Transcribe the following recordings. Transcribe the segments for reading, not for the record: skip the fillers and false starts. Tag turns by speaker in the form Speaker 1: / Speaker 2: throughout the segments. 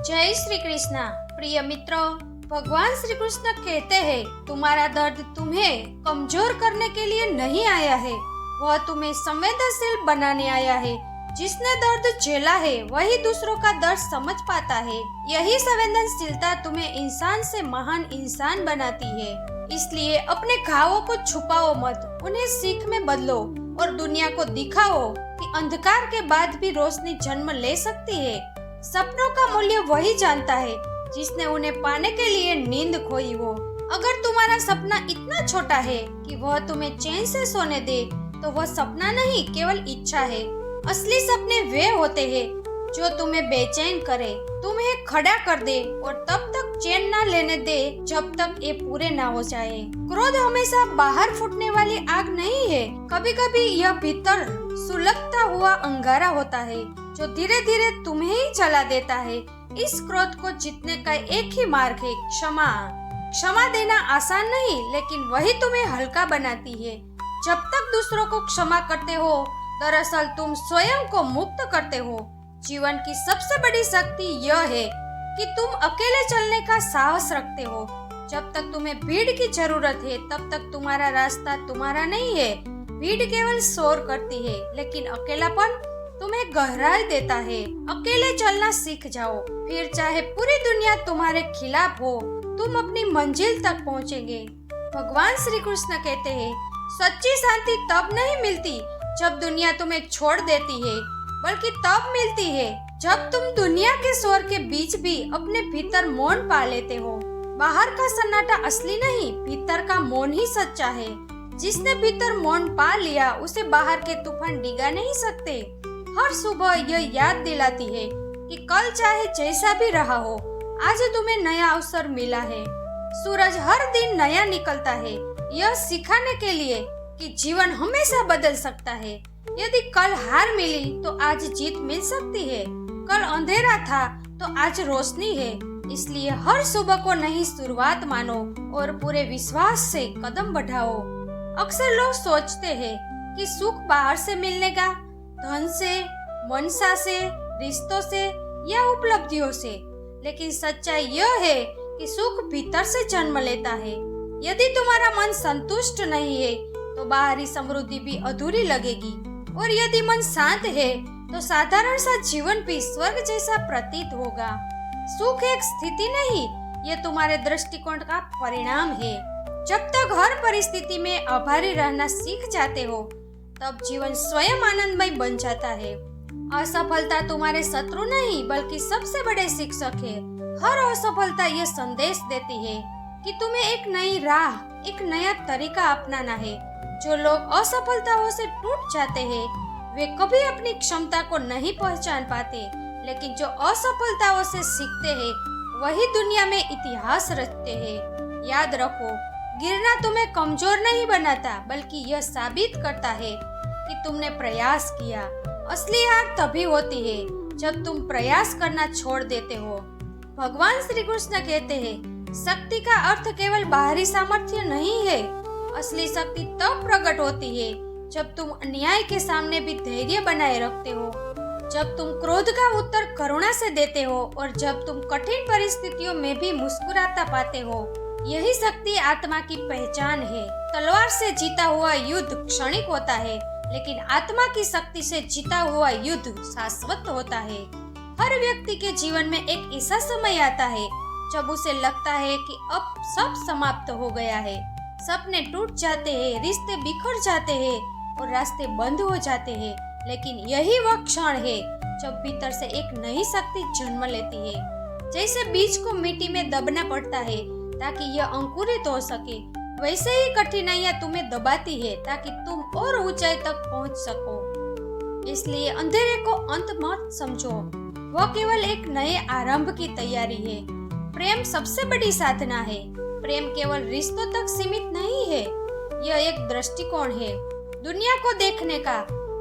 Speaker 1: जय श्री कृष्णा। प्रिय मित्रों, भगवान श्री कृष्ण कहते हैं, तुम्हारा दर्द तुम्हें कमजोर करने के लिए नहीं आया है, वह तुम्हें संवेदनशील बनाने आया है। जिसने दर्द झेला है वही दूसरों का दर्द समझ पाता है। यही संवेदनशीलता तुम्हें इंसान से महान इंसान बनाती है। इसलिए अपने घावों को छुपाओ मत, उन्हें सीख में बदलो और दुनिया को दिखाओ कि अंधकार के बाद भी रोशनी जन्म ले सकती है। सपनों का मूल्य वही जानता है जिसने उन्हें पाने के लिए नींद खोई हो। अगर तुम्हारा सपना इतना छोटा है कि वह तुम्हें चैन से सोने दे, तो वह सपना नहीं, केवल इच्छा है। असली सपने वे होते हैं जो तुम्हें बेचैन करे, तुम्हें खड़ा कर दे और तब तक चैन ना लेने दे जब तक ये पूरे ना हो जाए। क्रोध हमेशा बाहर फूटने वाली आग नहीं है, कभी कभी यह भीतर सुलगता हुआ अंगारा होता है जो धीरे धीरे तुम्हें ही जला देता है। इस क्रोध को जीतने का एक ही मार्ग है, क्षमा। क्षमा देना आसान नहीं, लेकिन वही तुम्हें हल्का बनाती है। जब तक दूसरों को क्षमा करते हो, दरअसल तुम स्वयं को मुक्त करते हो। जीवन की सबसे बड़ी शक्ति यह है कि तुम अकेले चलने का साहस रखते हो। जब तक तुम्हें भीड़ की जरूरत है, तब तक तुम्हारा रास्ता तुम्हारा नहीं है। भीड़ केवल शोर करती है, लेकिन अकेलापन तुम्हें गहराई देता है। अकेले चलना सीख जाओ, फिर चाहे पूरी दुनिया तुम्हारे खिलाफ हो, तुम अपनी मंजिल तक पहुँचेंगे। भगवान श्री कृष्ण कहते हैं, सच्ची शांति तब नहीं मिलती जब दुनिया तुम्हें छोड़ देती है, बल्कि तब मिलती है जब तुम दुनिया के शोर के बीच भी अपने भीतर मौन पा लेते हो। बाहर का सन्नाटा असली नहीं, भीतर का मौन ही सच्चा है। जिसने भीतर मौन पा लिया, उसे बाहर के तूफान डिगा नहीं सकते। हर सुबह यह याद दिलाती है कि कल चाहे जैसा भी रहा हो, आज तुम्हें नया अवसर मिला है। सूरज हर दिन नया निकलता है, यह सिखाने के लिए कि जीवन हमेशा बदल सकता है। यदि कल हार मिली तो आज जीत मिल सकती है। कल अंधेरा था तो आज रोशनी है। इसलिए हर सुबह को नई शुरुआत मानो और पूरे विश्वास से कदम बढ़ाओ। अक्सर लोग सोचते हैं कि सुख बाहर से मिलने का, धन से, मनसा से, रिश्तों से या उपलब्धियों से, लेकिन सच्चाई यह है कि सुख भीतर से जन्म लेता है। यदि तुम्हारा मन संतुष्ट नहीं है तो बाहरी समृद्धि भी अधूरी लगेगी, और यदि मन शांत है तो साधारण सा जीवन भी स्वर्ग जैसा प्रतीत होगा। सुख एक स्थिति नहीं, ये तुम्हारे दृष्टिकोण का परिणाम है। जब तक हर परिस्थिति में आभारी रहना सीख जाते हो, तब जीवन स्वयं आनंदमय बन जाता है। असफलता तुम्हारे शत्रु नहीं, बल्कि सबसे बड़े शिक्षक है। हर असफलता ये संदेश देती है कि तुम्हें एक नई राह, एक नया तरीका अपनाना है। जो लोग असफलताओं से टूट जाते हैं, वे कभी अपनी क्षमता को नहीं पहचान पाते, लेकिन जो असफलताओं से सीखते हैं, वही दुनिया में इतिहास रचते हैं। याद रखो, गिरना तुम्हें कमजोर नहीं बनाता, बल्कि यह साबित करता है कि तुमने प्रयास किया। असली हार तभी होती है जब तुम प्रयास करना छोड़ देते हो। भगवान श्री कृष्ण कहते हैं, शक्ति का अर्थ केवल बाहरी सामर्थ्य नहीं है। असली शक्ति तब प्रकट होती है जब तुम अन्याय के सामने भी धैर्य बनाए रखते हो, जब तुम क्रोध का उत्तर करुणा से देते हो, और जब तुम कठिन परिस्थितियों में भी मुस्कुराता पाते हो। यही शक्ति आत्मा की पहचान है। तलवार से जीता हुआ युद्ध क्षणिक होता है, लेकिन आत्मा की शक्ति से जीता हुआ युद्ध शाश्वत होता है। हर व्यक्ति के जीवन में एक ऐसा समय आता है जब उसे लगता है कि अब सब समाप्त हो गया है। सपने टूट जाते हैं, रिश्ते बिखर जाते हैं और रास्ते बंद हो जाते हैं, लेकिन यही वह क्षण है जब भीतर से एक नई शक्ति जन्म लेती है। जैसे बीज को मिट्टी में दबना पड़ता है ताकि यह अंकुरित हो सके, वैसे ही कठिनाइयां तुम्हें दबाती है ताकि तुम और ऊंचाई तक पहुंच सको। इसलिए अंधेरे को अंत मत समझो, वह केवल एक नए आरंभ की तैयारी है। प्रेम सबसे बड़ी साधना है। प्रेम केवल रिश्तों तक सीमित नहीं है, यह एक दृष्टिकोण है दुनिया को देखने का,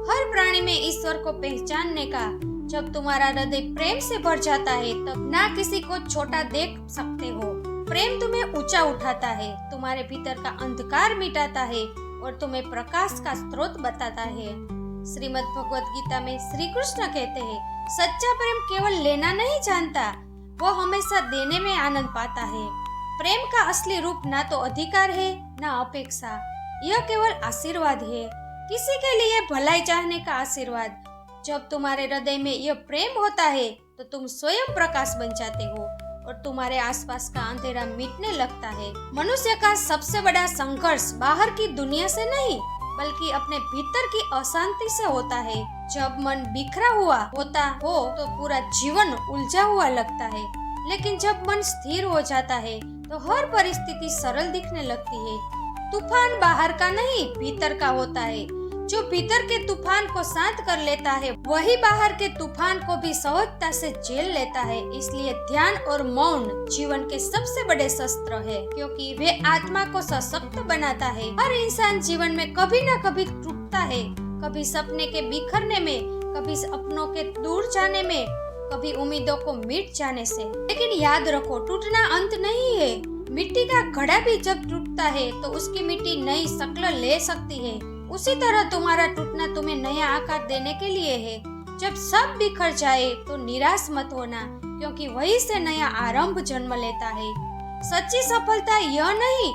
Speaker 1: हर प्राणी में ईश्वर को पहचानने का। जब तुम्हारा हृदय प्रेम से भर जाता है, तब ना किसी को छोटा देख सकते हो। प्रेम तुम्हें ऊंचा उठाता है, तुम्हारे भीतर का अंधकार मिटाता है और तुम्हें प्रकाश का स्रोत बताता है। श्रीमद् भगवद गीता में श्री कृष्ण कहते हैं, सच्चा प्रेम केवल लेना नहीं जानता, वो हमेशा देने में आनंद पाता है। प्रेम का असली रूप ना तो अधिकार है ना अपेक्षा, यह केवल आशीर्वाद है, किसी के लिए भलाई चाहने का आशीर्वाद। जब तुम्हारे हृदय में यह प्रेम होता है तो तुम स्वयं प्रकाश बन जाते हो और तुम्हारे आसपास का अंधेरा मिटने लगता है। मनुष्य का सबसे बड़ा संघर्ष बाहर की दुनिया से नहीं बल्कि अपने भीतर की अशांति से होता है। जब मन बिखरा हुआ होता हो तो पूरा जीवन उलझा हुआ लगता है, लेकिन जब मन स्थिर हो जाता है तो हर परिस्थिति सरल दिखने लगती है। तूफान बाहर का नहीं भीतर का होता है। जो भीतर के तूफान को शांत कर लेता है वही बाहर के तूफान को भी सहजता से झेल लेता है। इसलिए ध्यान और मौन जीवन के सबसे बड़े शस्त्र है, क्योंकि वे आत्मा को सशक्त बनाता है। हर इंसान जीवन में कभी न कभी टूटता है, कभी सपने के बिखरने में, कभी अपनों के दूर जाने में, कभी उम्मीदों को मिट जाने से। लेकिन याद रखो, टूटना अंत नहीं है। मिट्टी का घड़ा भी जब टूटता है तो उसकी मिट्टी नई शक्ल ले सकती है। उसी तरह तुम्हारा टूटना तुम्हें नया आकार देने के लिए है। जब सब बिखर जाए तो निराश मत होना, क्योंकि वही से नया आरंभ जन्म लेता है। सच्ची सफलता यह नहीं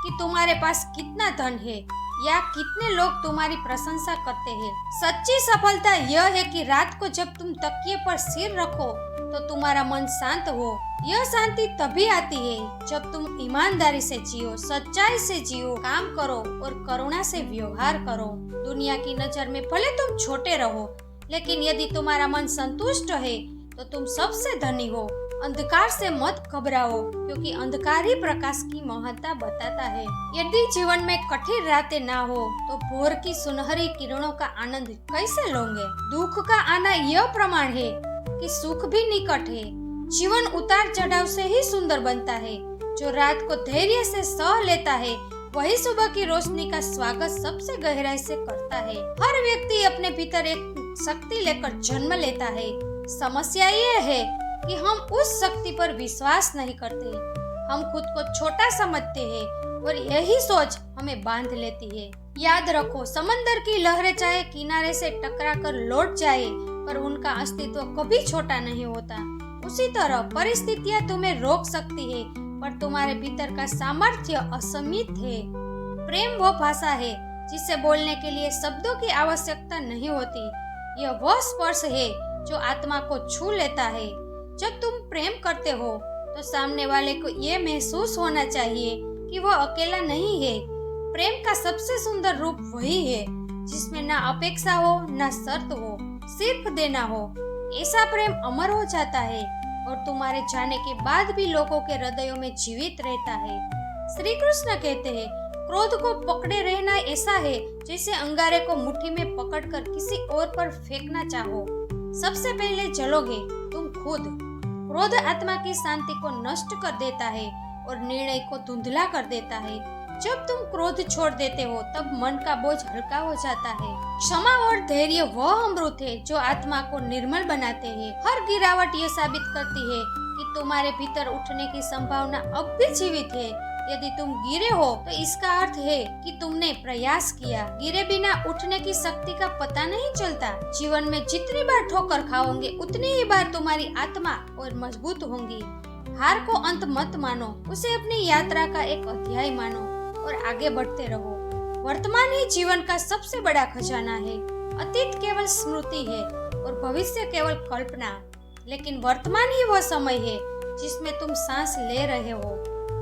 Speaker 1: कि तुम्हारे पास कितना धन है या कितने लोग तुम्हारी प्रशंसा करते हैं। सच्ची सफलता यह है कि रात को जब तुम तकिए पर सिर रखो तो तुम्हारा मन शांत हो। यह शांति तभी आती है जब तुम ईमानदारी से जियो, सच्चाई से जियो, काम करो और करुणा से व्यवहार करो। दुनिया की नजर में भले तुम छोटे रहो, लेकिन यदि तुम्हारा मन संतुष्ट है तो तुम सबसे धनी हो। अंधकार से मत घबराओ, क्योंकि अंधकार ही प्रकाश की महत्ता बताता है। यदि जीवन में कठिन रातें ना हो तो भोर की सुनहरी किरणों का आनंद कैसे लोगे? दुख का आना यह प्रमाण है कि सुख भी निकट है। जीवन उतार चढ़ाव से ही सुंदर बनता है। जो रात को धैर्य से सह लेता है वही सुबह की रोशनी का स्वागत सबसे गहराई से करता है। हर व्यक्ति अपने भीतर एक शक्ति लेकर जन्म लेता है। समस्या ये है कि हम उस शक्ति पर विश्वास नहीं करते। हम खुद को छोटा समझते हैं और यही सोच हमें बांध लेती है। याद रखो, समंदर की लहरें चाहे किनारे से टकराकर लौट जाए पर उनका अस्तित्व कभी छोटा नहीं होता। उसी तरह परिस्थितियां तुम्हें रोक सकती है पर तुम्हारे भीतर का सामर्थ्य असीमित है। प्रेम वो भाषा है जिसे बोलने के लिए शब्दों की आवश्यकता नहीं होती। यह वह स्पर्श है जो आत्मा को छू लेता है। जब तुम प्रेम करते हो तो सामने वाले को ये महसूस होना चाहिए कि वो अकेला नहीं है। प्रेम का सबसे सुंदर रूप वही है जिसमें ना अपेक्षा हो ना शर्त हो, सिर्फ देना हो। ऐसा प्रेम अमर हो जाता है और तुम्हारे जाने के बाद भी लोगों के हृदयों में जीवित रहता है। श्री कृष्ण कहते हैं, क्रोध को पकड़े रहना ऐसा है जैसे अंगारे को मुट्ठी में पकड़कर किसी और पर फेंकना चाहो। सबसे पहले जलोगे तुम खुद। क्रोध आत्मा की शांति को नष्ट कर देता है और निर्णय को धुंधला कर देता है। जब तुम क्रोध छोड़ देते हो तब मन का बोझ हल्का हो जाता है। क्षमा और धैर्य वह अमृत है जो आत्मा को निर्मल बनाते हैं। हर गिरावट ये साबित करती है कि तुम्हारे भीतर उठने की संभावना अब भी जीवित है। यदि तुम गिरे हो तो इसका अर्थ है कि तुमने प्रयास किया। गिरे बिना उठने की शक्ति का पता नहीं चलता। जीवन में जितनी बार ठोकर खाओगे उतनी ही बार तुम्हारी आत्मा और मजबूत होंगी। हार को अंत मत मानो, उसे अपनी यात्रा का एक अध्याय मानो और आगे बढ़ते रहो। वर्तमान ही जीवन का सबसे बड़ा खजाना है। अतीत केवल स्मृति है और भविष्य केवल कल्पना, लेकिन वर्तमान ही वह समय है जिसमें तुम सांस ले रहे हो,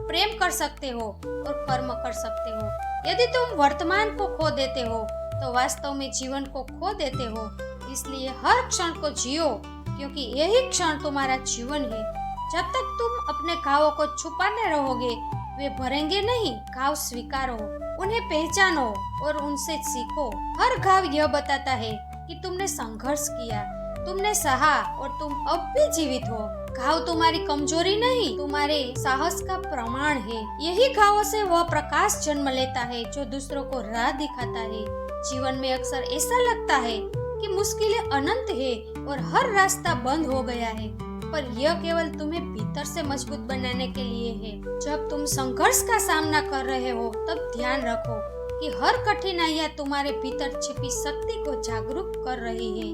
Speaker 1: प्रेम कर सकते हो और कर्म कर सकते हो। यदि तुम वर्तमान को खो देते हो तो वास्तव में जीवन को खो देते हो। इसलिए हर क्षण को जियो, क्योंकि यही क्षण तुम्हारा जीवन है। जब तक तुम अपने घावों को छुपाने रहोगे वे भरेंगे नहीं। घाव स्वीकारो, उन्हें पहचानो और उनसे सीखो। हर घाव यह बताता है कि तुमने संघर्ष किया, तुमने सहा और तुम अब भी जीवित हो। घाव तुम्हारी कमजोरी नहीं, तुम्हारे साहस का प्रमाण है। यही घावों से वह प्रकाश जन्म लेता है जो दूसरों को राह दिखाता है। जीवन में अक्सर ऐसा लगता है कि मुश्किलें अनंत है और हर रास्ता बंद हो गया है, पर यह केवल तुम्हें भीतर से मजबूत बनाने के लिए है। जब तुम संघर्ष का सामना कर रहे हो तब ध्यान रखो कि हर कठिनाइयां तुम्हारे भीतर छिपी शक्ति को जागरूक कर रही है।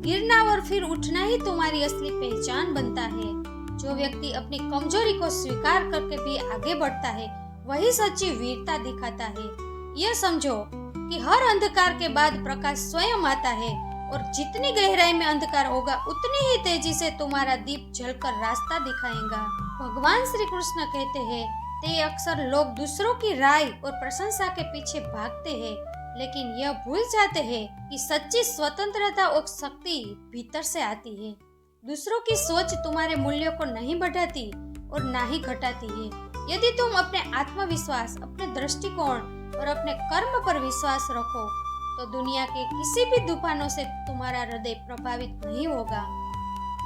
Speaker 1: गिरना और फिर उठना ही तुम्हारी असली पहचान बनता है। जो व्यक्ति अपनी कमजोरी को स्वीकार करके भी आगे बढ़ता है वही सच्ची वीरता दिखाता है। यह समझो कि हर अंधकार के बाद प्रकाश स्वयं आता है और जितनी गहराई में अंधकार होगा उतनी ही तेजी से तुम्हारा दीप जलकर रास्ता दिखाएगा। भगवान श्री कृष्ण कहते हैं, ते अक्सर लोग दूसरों की राय और प्रशंसा के पीछे भागते हैं, लेकिन यह भूल जाते हैं कि सच्ची स्वतंत्रता और शक्ति भीतर से आती है। दूसरों की सोच तुम्हारे मूल्यों को नहीं बढ़ाती और ना ही घटाती है। यदि तुम अपने आत्मविश्वास, अपने दृष्टिकोण और अपने कर्म पर विश्वास रखो तो दुनिया के किसी भी तूफानों से तुम्हारा हृदय प्रभावित नहीं होगा।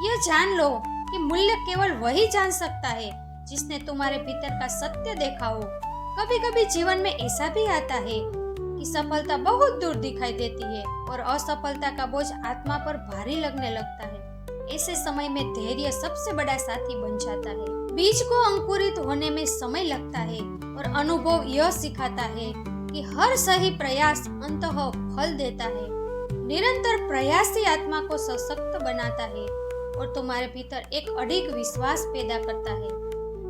Speaker 1: यह जान लो कि मूल्य केवल वही जान सकता है जिसने तुम्हारे भीतर का सत्य देखा हो। कभी कभी जीवन में ऐसा भी आता है कि सफलता बहुत दूर दिखाई देती है और असफलता का बोझ आत्मा पर भारी लगने लगता है। ऐसे समय में धैर्य सबसे बड़ा साथी बन जाता है। बीज को अंकुरित होने में समय लगता है और अनुभव यह सिखाता है कि हर सही प्रयास अंततः फल देता है। निरंतर प्रयास ही आत्मा को सशक्त बनाता है और तुम्हारे भीतर एक अडिग विश्वास पैदा करता है।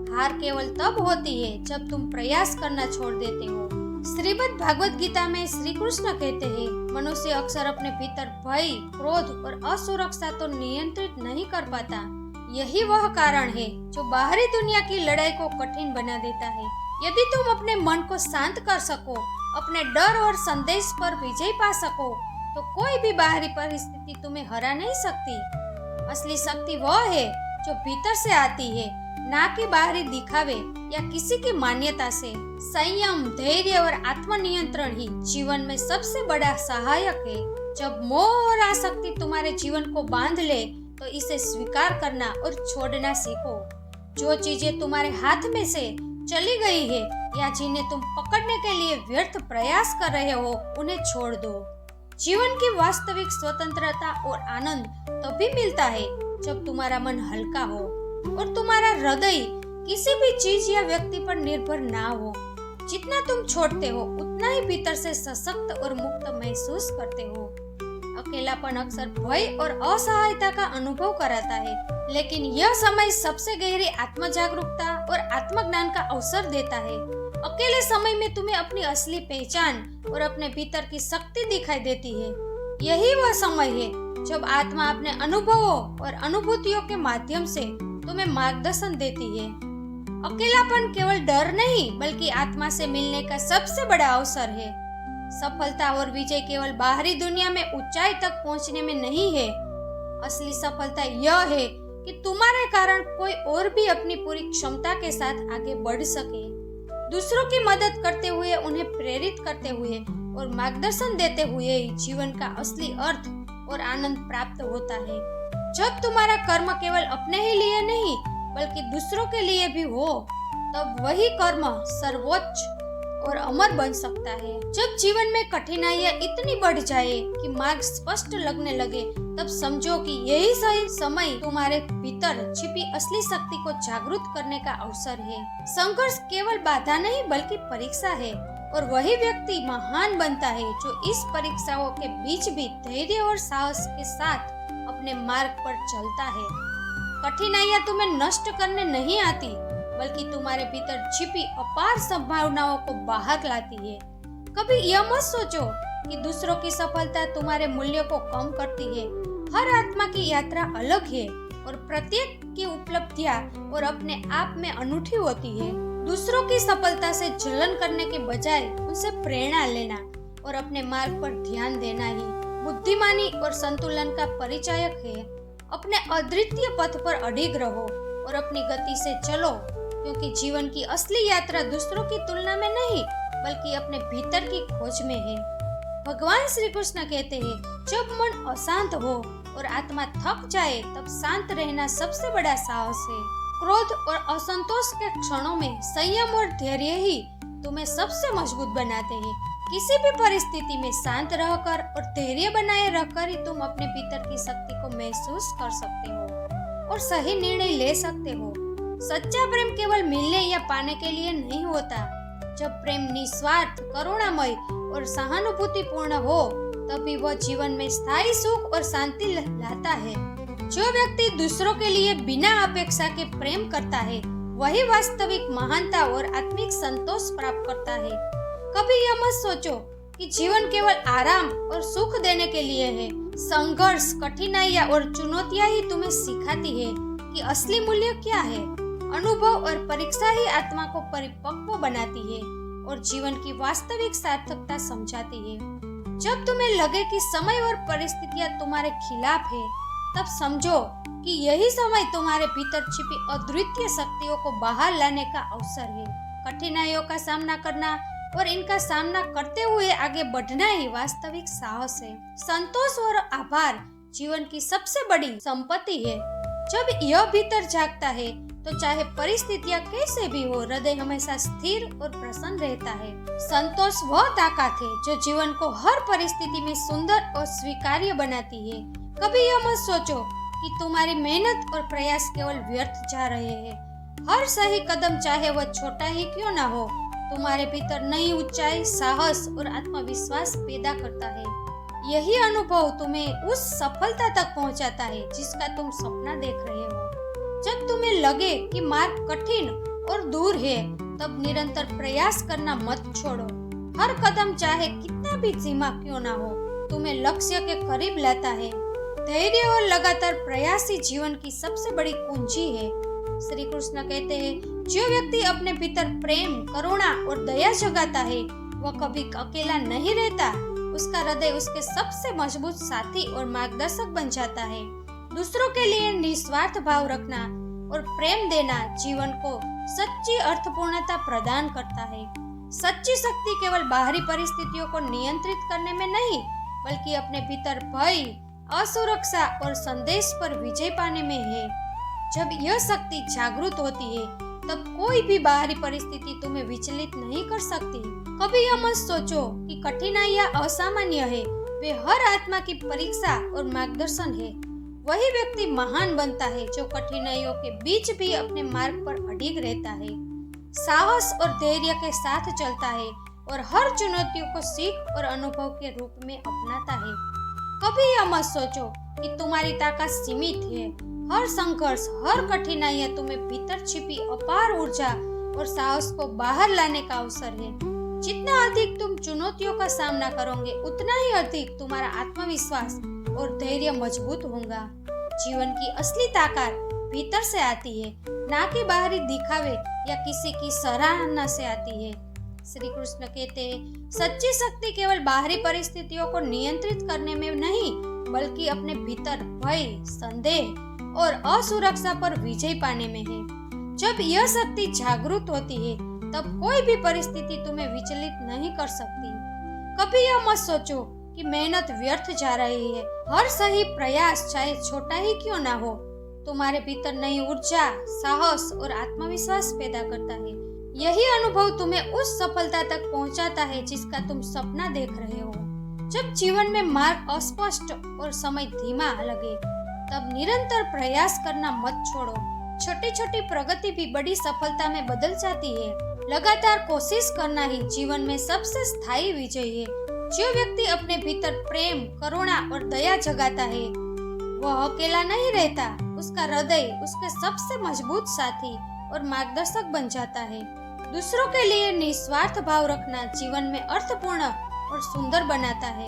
Speaker 1: हार केवल तब होती है जब तुम प्रयास करना छोड़ देते हो। श्रीमद् भागवत गीता में श्री कृष्ण कहते हैं, मनुष्य अक्सर अपने भीतर भय, क्रोध और असुरक्षा तो नियंत्रित नहीं कर पाता। यही वह कारण है जो बाहरी दुनिया की लड़ाई को कठिन बना देता है। यदि तुम अपने मन को शांत कर सको, अपने डर और संदेश पर विजय पा सको, तो कोई भी बाहरी परिस्थिति तुम्हें हरा नहीं सकती। असली शक्ति वह है जो भीतर से आती है, ना कि बाहरी दिखावे या किसी की मान्यता से। संयम, धैर्य और आत्मनियंत्रण ही जीवन में सबसे बड़ा सहायक है। जब मोह और आसक्ति तुम्हारे जीवन को बांध ले तो इसे स्वीकार करना और छोड़ना सीखो। जो चीजें तुम्हारे हाथ में से चली गई है या जिन्हें तुम पकड़ने के लिए व्यर्थ प्रयास कर रहे हो, उन्हें छोड़ दो। जीवन की वास्तविक स्वतंत्रता और आनंद तभी मिलता है जब तुम्हारा मन हल्का हो और तुम्हारा हृदय किसी भी चीज या व्यक्ति पर निर्भर ना हो। जितना तुम छोड़ते हो उतना ही भीतर से सशक्त और मुक्त महसूस करते हो। अकेलापन अक्सर भय और असहायता का अनुभव कराता है, लेकिन यह समय सबसे गहरी आत्म जागरूकता और आत्मज्ञान का अवसर देता है। अकेले समय में तुम्हें अपनी असली पहचान और अपने भीतर की शक्ति दिखाई देती है। यही वह समय है जब आत्मा अपने अनुभवों और अनुभूतियों के माध्यम से तुम्हें मार्गदर्शन देती है। अकेलापन केवल डर नहीं बल्कि आत्मा से मिलने का सबसे बड़ा अवसर है। सफलता और विजय केवल बाहरी दुनिया में ऊंचाई तक पहुंचने में नहीं है। असली सफलता यह है कि तुम्हारे कारण कोई और भी अपनी पूरी क्षमता के साथ आगे बढ़ सके। दूसरों की मदद करते हुए, उन्हें प्रेरित करते हुए और मार्गदर्शन देते हुए जीवन का असली अर्थ और आनंद प्राप्त होता है। जब तुम्हारा कर्म केवल अपने ही लिए नहीं बल्कि दूसरों के लिए भी हो, तब वही कर्म सर्वोच्च और अमर बन सकता है। जब जीवन में कठिनाइयां इतनी बढ़ जाए कि मार्ग स्पष्ट लगने लगे, तब समझो कि यही सही समय तुम्हारे भीतर छिपी असली शक्ति को जागृत करने का अवसर है। संघर्ष केवल बाधा नहीं बल्कि परीक्षा है, और वही व्यक्ति महान बनता है जो इस परीक्षाओं के बीच भी धैर्य और साहस के साथ अपने मार्ग पर चलता है। कठिनाइयां तुम्हें नष्ट करने नहीं आती बल्कि तुम्हारे भीतर छिपी अपार संभावनाओं को बाहर लाती है। कभी यह मत सोचो कि दूसरों की सफलता तुम्हारे मूल्यों को कम करती है। हर आत्मा की यात्रा अलग है और प्रत्येक की उपलब्धियां और अपने आप में अनूठी होती है। दूसरों की सफलता से जलन करने के बजाय उनसे प्रेरणा लेना और अपने मार्ग पर ध्यान देना ही बुद्धिमानी और संतुलन का परिचायक है। अपने अद्वितीय पथ पर अडिग रहो और अपनी गति से चलो, क्योंकि जीवन की असली यात्रा दूसरों की तुलना में नहीं बल्कि अपने भीतर की खोज में है। भगवान श्री कृष्ण कहते हैं, जब मन अशांत हो और आत्मा थक जाए तब शांत रहना सबसे बड़ा साहस है। क्रोध और असंतोष के क्षणों में संयम और धैर्य ही तुम्हें सबसे मजबूत बनाते हैं। किसी भी परिस्थिति में शांत रहकर और धैर्य बनाए रखकर ही तुम अपने भीतर की शक्ति को महसूस कर सकते हो और सही निर्णय ले सकते हो। सच्चा प्रेम केवल मिलने या पाने के लिए नहीं होता। जब प्रेम निस्वार्थ, करुणामय और सहानुभूतिपूर्ण हो, तभी वह जीवन में स्थायी सुख और शांति लाता है। जो व्यक्ति दूसरों के लिए बिना अपेक्षा के प्रेम करता है वही वास्तविक महानता और आत्मिक संतोष प्राप्त करता है। कभी यह मत सोचो कि जीवन केवल आराम और सुख देने के लिए है। संघर्ष, कठिनाइयाँ और चुनौतियाँ ही तुम्हें सिखाती है कि असली मूल्य क्या है। अनुभव और परीक्षा ही आत्मा को परिपक्व बनाती है और जीवन की वास्तविक सार्थकता समझाती है। जब तुम्हें लगे कि समय और परिस्थितियां तुम्हारे खिलाफ है, तब समझो कि यही समय तुम्हारे भीतर छिपी अद्वितीय शक्तियों को बाहर लाने का अवसर है। कठिनाइयों का सामना करना और इनका सामना करते हुए आगे बढ़ना ही वास्तविक साहस है। संतोष और आभार जीवन की सबसे बड़ी संपत्ति है। जब यह भीतर जागता है तो चाहे परिस्थितियां कैसे भी हो, हृदय हमेशा स्थिर और प्रसन्न रहता है। संतोष वह ताकत है जो जीवन को हर परिस्थिति में सुंदर और स्वीकार्य बनाती है। कभी यह मत सोचो कि तुम्हारी मेहनत और प्रयास केवल व्यर्थ जा रहे हैं। हर सही कदम, चाहे वह छोटा ही क्यों ना हो, तुम्हारे भीतर नई ऊंचाई, साहस और आत्मविश्वास पैदा करता है। यही अनुभव तुम्हें उस सफलता तक पहुंचाता है जिसका तुम सपना देख रहे हो। जब तुम्हें लगे कि मार्ग कठिन और दूर है, तब निरंतर प्रयास करना मत छोड़ो। हर कदम, चाहे कितना भी धीमा क्यों ना हो, तुम्हें लक्ष्य के करीब लाता है। धैर्य और लगातार प्रयास ही जीवन की सबसे बड़ी कुंजी है। श्री कृष्ण कहते हैं, जो व्यक्ति अपने भीतर प्रेम, करुणा और दया जगाता है, वह कभी अकेला नहीं रहता। उसका हृदय उसके सबसे मजबूत साथी और मार्गदर्शक बन जाता है। दूसरों के लिए निस्वार्थ भाव रखना और प्रेम देना जीवन को सच्ची अर्थपूर्णता प्रदान करता है। सच्ची शक्ति केवल बाहरी परिस्थितियों को नियंत्रित करने में नहीं, बल्कि अपने भीतर भय, असुरक्षा और संदेश पर विजय पाने में है। जब यह शक्ति जागृत होती है, तब कोई भी बाहरी परिस्थिति तुम्हें विचलित नहीं कर सकती। कभी यह मत सोचो कि कठिनाइयां असामान्य है। वे हर आत्मा की परीक्षा और मार्गदर्शन है। वही व्यक्ति महान बनता है जो कठिनाइयों के बीच भी अपने मार्ग पर अडिग रहता है, साहस और धैर्य के साथ चलता है और हर चुनौतियों को सीख और अनुभव के रूप में अपनाता है। कभी यह मत सोचो कि तुम्हारी ताकत सीमित है। हर संघर्ष, हर कठिनाइयां तुम्हें भीतर छिपी अपार ऊर्जा और साहस को बाहर लाने का अवसर है। जितना अधिक तुम चुनौतियों का सामना करोगे, उतना ही अधिक तुम्हारा आत्मविश्वास और धैर्य मजबूत होगा। जीवन की असली ताकत भीतर से आती है, ना कि बाहरी दिखावे या किसी की सराहना से आती है। श्री कृष्ण कहते हैं, सच्ची शक्ति केवल बाहरी परिस्थितियों को नियंत्रित करने में नहीं, बल्कि अपने भीतर भय, संदेह और असुरक्षा पर विजय पाने में है। जब यह शक्ति जागृत होती है, तब कोई भी परिस्थिति तुम्हें विचलित नहीं कर सकती। कभी यह मत सोचो कि मेहनत व्यर्थ जा रही है। हर सही प्रयास, चाहे छोटा ही क्यों ना हो, तुम्हारे भीतर नई ऊर्जा, साहस और आत्मविश्वास पैदा करता है। यही अनुभव तुम्हें उस सफलता तक पहुंचाता है जिसका तुम सपना देख रहे हो। जब जीवन में मार्ग अस्पष्ट और समय धीमा लगे, तब निरंतर प्रयास करना मत छोड़ो। छोटी छोटी प्रगति भी बड़ी सफलता में बदल जाती है। लगातार कोशिश करना ही जीवन में सबसे स्थायी विजय है। जो व्यक्ति अपने भीतर प्रेम, करुणा और दया जगाता है, वह अकेला नहीं रहता। उसका हृदय उसके सबसे मजबूत साथी और मार्गदर्शक बन जाता है। दूसरों के लिए निस्वार्थ भाव रखना जीवन में अर्थपूर्ण और सुंदर बनाता है।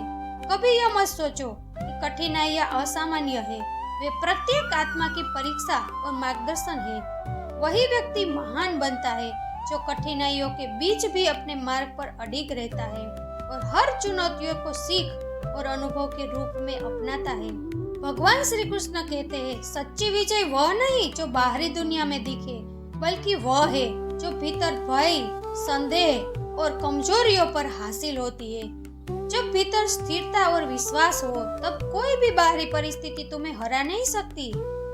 Speaker 1: कभी यह मत सोचो कि कठिनाइयां असामान्य है। वे प्रत्येक आत्मा की परीक्षा और मार्गदर्शन है। वही व्यक्ति महान बनता है जो कठिनाइयों के बीच भी अपने मार्ग पर अडिग रहता है और हर चुनौतियों को सीख और अनुभव के रूप में अपनाता है। भगवान श्री कृष्ण कहते हैं, सच्ची विजय वह नहीं जो बाहरी दुनिया में दिखे, बल्कि वह है जो भीतर भय, संदेह और कमजोरियों पर हासिल होती है। जब भीतर स्थिरता और विश्वास हो, तब कोई भी बाहरी परिस्थिति तुम्हें हरा नहीं सकती।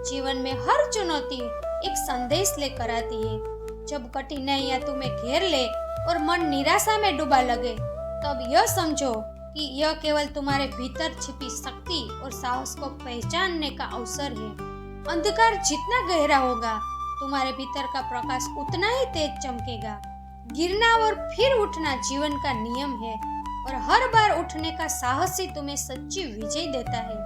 Speaker 1: जीवन में हर चुनौती एक संदेश लेकर आती है। जब कठिनाइयां तुम्हें घेर ले और मन निराशा में डूबा लगे, तब यह समझो कि यह केवल तुम्हारे भीतर छिपी शक्ति और साहस को पहचानने का अवसर है। अंधकार जितना गहरा होगा, तुम्हारे भीतर का प्रकाश उतना ही तेज चमकेगा। गिरना और फिर उठना जीवन का नियम है और हर बार उठने का साहस ही तुम्हें सच्ची विजय देता है।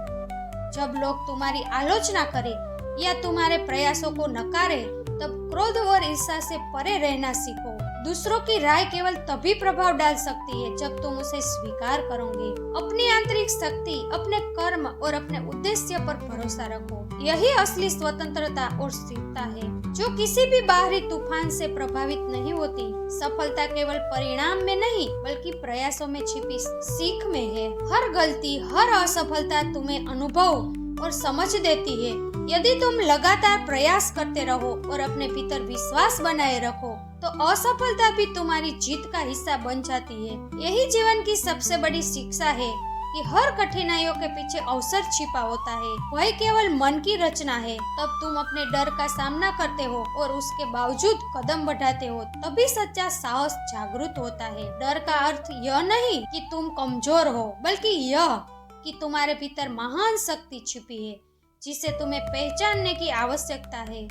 Speaker 1: जब लोग तुम्हारी आलोचना करें या तुम्हारे प्रयासों को नकारे, तब क्रोध और ईर्ष्या से परे रहना सीखो। दूसरों की राय केवल तभी प्रभाव डाल सकती है जब तुम उसे स्वीकार करोगे। अपनी आंतरिक शक्ति, अपने कर्म और अपने उद्देश्य पर भरोसा रखो। यही असली स्वतंत्रता और स्थिरता है, जो किसी भी बाहरी तूफान से प्रभावित नहीं होती। सफलता केवल परिणाम में नहीं, बल्कि प्रयासों में छिपी सीख में है। हर गलती, हर असफलता तुम्हें अनुभव और समझ देती है। यदि तुम लगातार प्रयास करते रहो और अपने भीतर विश्वास बनाए रखो, तो असफलता भी तुम्हारी जीत का हिस्सा बन जाती है। यही जीवन की सबसे बड़ी शिक्षा है कि हर कठिनाइयों के पीछे अवसर छिपा होता है। वही केवल मन की रचना है। तब तुम अपने डर का सामना करते हो और उसके बावजूद कदम बढ़ाते हो, तभी सच्चा साहस जागृत होता है। डर का अर्थ यह नहीं कि तुम कमजोर हो, बल्कि यह कि तुम्हारे भीतर महान शक्ति छिपी है, जिसे तुम्हें पहचानने की आवश्यकता है।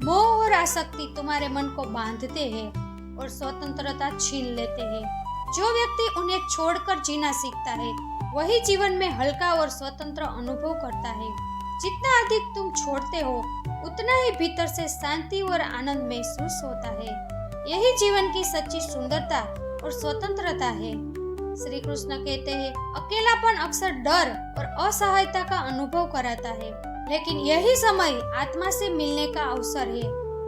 Speaker 1: मोह और आसक्ति तुम्हारे मन को बांधते हैं और स्वतंत्रता छीन लेते हैं। जो व्यक्ति उन्हें छोड़कर जीना सीखता है, वही जीवन में हल्का और स्वतंत्र अनुभव करता है। जितना अधिक तुम छोड़ते हो, उतना ही भीतर से शांति और आनंद महसूस होता है। यही जीवन की सच्ची सुंदरता और स्वतंत्रता है। श्री कृष्ण कहते हैं, अकेलापन अक्सर डर और असहायता का अनुभव कराता है, लेकिन यही समय आत्मा से मिलने का अवसर है।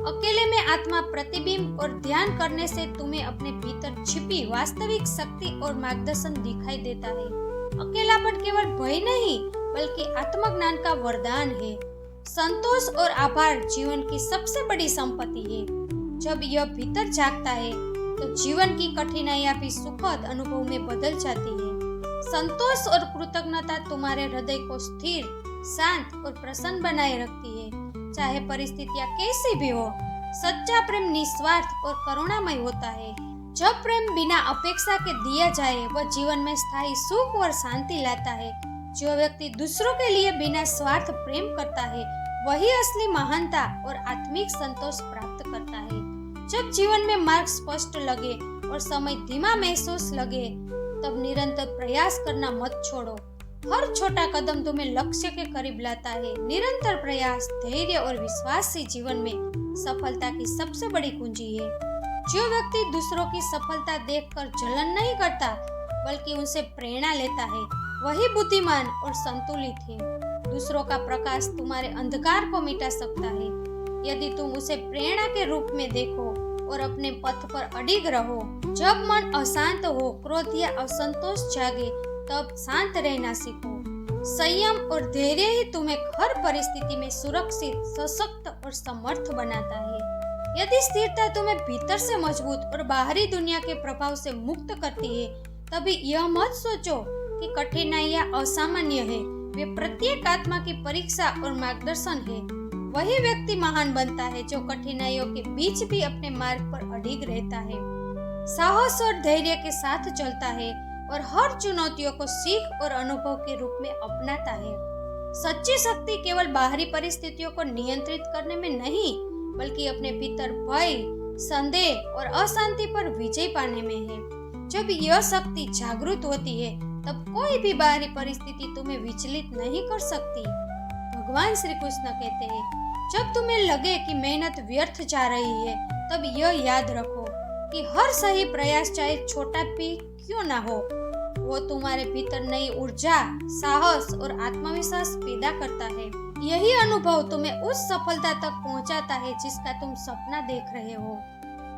Speaker 1: अकेले में आत्मा प्रतिबिंब और ध्यान करने से तुम्हें अपने भीतर छिपी वास्तविक शक्ति और मार्गदर्शन दिखाई देता है। अकेलापन केवल भय नहीं, बल्कि आत्मज्ञान का वरदान है। संतोष और आभार जीवन की सबसे बड़ी संपत्ति है। जब यह भीतर जागता है, तो जीवन की कठिनाइयां भी सुखद अनुभव में बदल जाती है। संतोष और कृतज्ञता तुम्हारे हृदय को स्थिर, शांत और प्रसन्न बनाए रखती है, चाहे परिस्थितियां कैसी भी हो। सच्चा प्रेम निस्वार्थ और करुणामय होता है। जब प्रेम बिना अपेक्षा के दिया जाए, वह जीवन में स्थायी सुख और शांति लाता है। जो व्यक्ति दूसरों के लिए बिना स्वार्थ प्रेम करता है, वही असली महानता और आत्मिक संतोष प्राप्त करता है। जब जीवन में मार्ग स्पष्ट लगे और समय धीमा महसूस लगे, तब निरंतर प्रयास करना मत छोड़ो। हर छोटा कदम तुम्हें लक्ष्य के करीब लाता है। निरंतर प्रयास, धैर्य और विश्वास से जीवन में सफलता की सबसे बड़ी कुंजी है। जो व्यक्ति दूसरों की सफलता देखकर जलन नहीं करता, बल्कि उनसे प्रेरणा लेता है, वही बुद्धिमान और संतुलित है। दूसरों का प्रकाश तुम्हारे अंधकार को मिटा सकता है, यदि तुम उसे प्रेरणा के रूप में देखो और अपने पथ पर अडिग रहो। जब मन अशांत हो, क्रोध या असंतोष जागे, तब शांत रहना सीखो। संयम और धैर्य ही तुम्हें हर परिस्थिति में सुरक्षित, सशक्त और समर्थ बनाता है। यदि स्थिरता तुम्हें भीतर से मजबूत और बाहरी दुनिया के प्रभाव से मुक्त करती है, तभी यह मत सोचो कि कठिनाइयां असामान्य है। वे प्रत्येक आत्मा की परीक्षा और मार्गदर्शन है। वही व्यक्ति महान बनता है जो कठिनाइयों के बीच भी अपने मार्ग पर अडिग रहता है, साहस और धैर्य के साथ चलता है और हर चुनौतियों को सीख और अनुभव के रूप में अपनाता है। सच्ची शक्ति केवल बाहरी परिस्थितियों को नियंत्रित करने में नहीं, बल्कि अपने भीतर भय, संदेह और अशांति पर विजय पाने में है। जब यह शक्ति जागृत होती है, तब कोई भी बाहरी परिस्थिति तुम्हें विचलित नहीं कर सकती। भगवान श्री कृष्ण कहते हैं, जब तुम्हें लगे कि मेहनत व्यर्थ जा रही है, तब यह याद रखो कि हर सही प्रयास, चाहे छोटा भी क्यों ना हो, वो तुम्हारे भीतर नई ऊर्जा, साहस और आत्मविश्वास पैदा करता है। यही अनुभव तुम्हें उस सफलता तक पहुंचाता है जिसका तुम सपना देख रहे हो।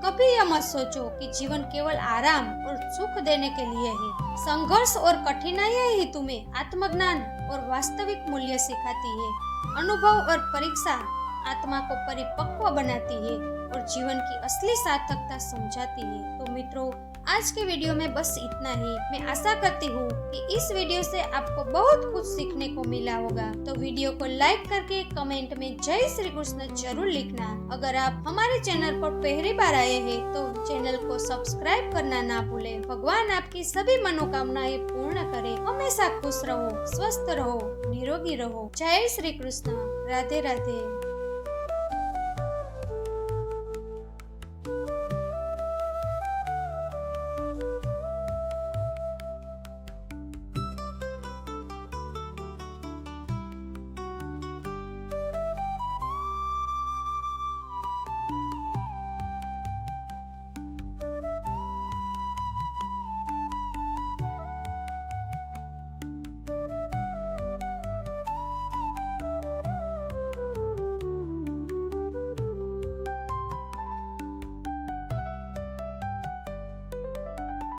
Speaker 1: कभी यह मत सोचो कि जीवन केवल आराम और सुख देने के लिए है। संघर्ष और कठिनाइयां ही तुम्हें आत्मज्ञान और वास्तविक मूल्य सिखाती है। अनुभव और परीक्षा आत्मा को परिपक्व बनाती है और जीवन की असली सार्थकता समझाती है। तो मित्रों, आज के वीडियो में बस इतना ही। मैं आशा करती हूँ कि इस वीडियो से आपको बहुत कुछ सीखने को मिला होगा। तो वीडियो को लाइक करके कमेंट में जय श्री कृष्ण जरूर लिखना। अगर आप हमारे चैनल पर पहली बार आए हैं तो चैनल को सब्सक्राइब करना ना भूलें। भगवान आपकी सभी मनोकामनाएं पूर्ण करे। हमेशा खुश रहो, स्वस्थ रहो, निरोगी रहो। जय श्री कृष्ण। राधे राधे।